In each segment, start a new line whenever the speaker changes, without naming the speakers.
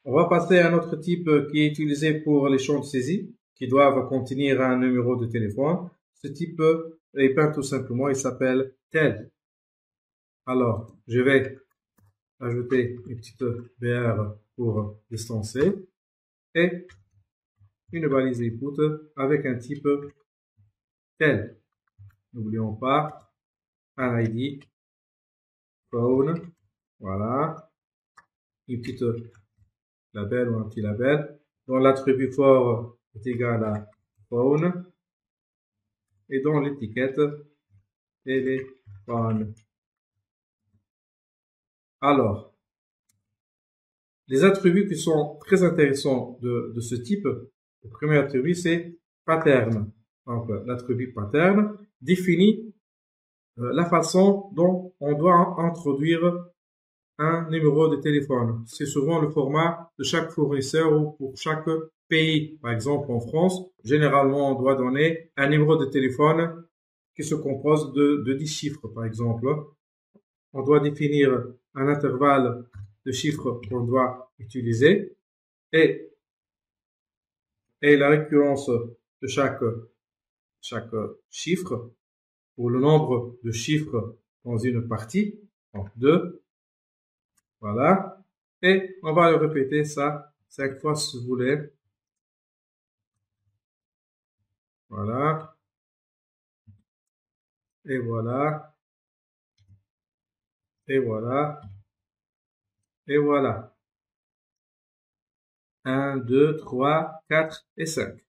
On va passer à un autre type qui est utilisé pour les champs de saisie, qui doivent contenir un numéro de téléphone. Ce type, eh bien, tout simplement, il s'appelle tel. Alors, je vais ajouter une petite BR pour distancer et une balise input avec un type tel. N'oublions pas un ID, phone, voilà, une petite label ou un petit label dont l'attribut fort est égal à phone et dont l'étiquette téléphone. Alors, les attributs qui sont très intéressants de ce type, le premier attribut c'est pattern. Donc, l'attribut pattern définit la façon dont on doit introduire un numéro de téléphone. C'est souvent le format de chaque fournisseur ou pour chaque pays. Par exemple, en France, généralement, on doit donner un numéro de téléphone qui se compose de 10 chiffres, par exemple. On doit définir un intervalle de chiffres qu'on doit utiliser et la récurrence de chaque chiffre ou le nombre de chiffres dans une partie, donc 2. Voilà. Et on va le répéter ça 5 fois si vous voulez. Voilà. Et voilà. Et voilà. Et voilà. 1, 2, 3, 4 et 5.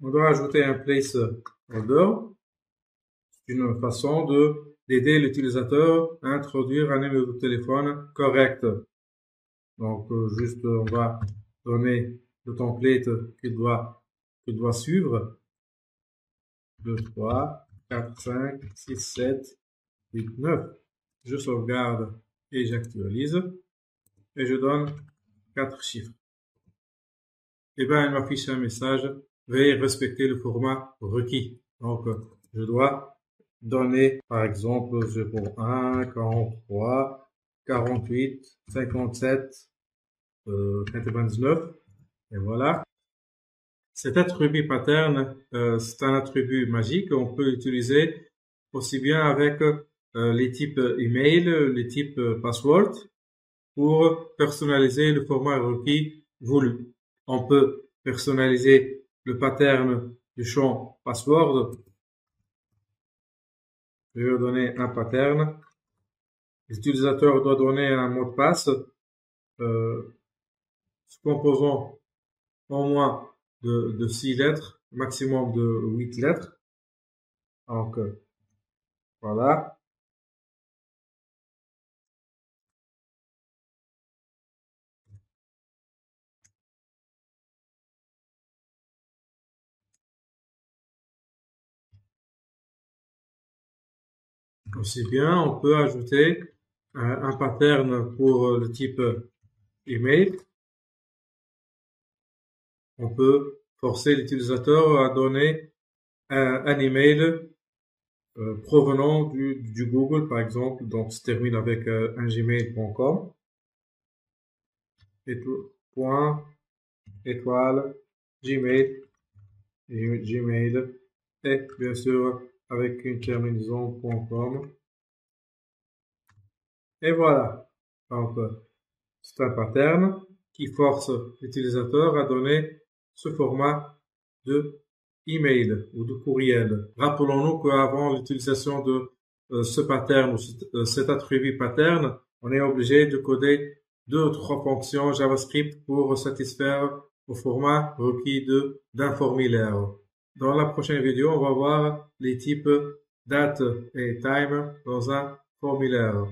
On doit ajouter un placeholder. C'est une façon d'aider l'utilisateur à introduire un numéro de téléphone correct. Donc, juste, on va donner le template qu'il doit suivre. 2, 3, 4, 5, 6, 7, 8, 9. Je sauvegarde et j'actualise. Et je donne 4 chiffres. Et bien, il m'affiche un message. Veuillez respecter le format requis. Donc, je dois donner, par exemple, 01, 43, 48, 57, 99. Et voilà. Cet attribut pattern, c'est un attribut magique. On peut l'utiliser aussi bien avec les types email, les types password, pour personnaliser le format requis voulu. On peut personnaliser le pattern du champ password. Je vais donner un pattern. L'utilisateur doit donner un mot de passe se composant au moins de 6 lettres, maximum de 8 lettres. Donc, voilà. Aussi bien, on peut ajouter un pattern pour le type email. On peut forcer l'utilisateur à donner un email provenant du Google, par exemple, donc se termine avec un gmail.com, point, étoile, gmail, et bien sûr avec une terminaison .com. Et voilà. Donc, c'est un pattern qui force l'utilisateur à donner ce format de email ou de courriel. Rappelons-nous qu'avant l'utilisation de ce pattern ou cet attribut pattern, on est obligé de coder 2 ou 3 fonctions JavaScript pour satisfaire au format requis d'un formulaire. Dans la prochaine vidéo, on va voir les types date et time dans un formulaire.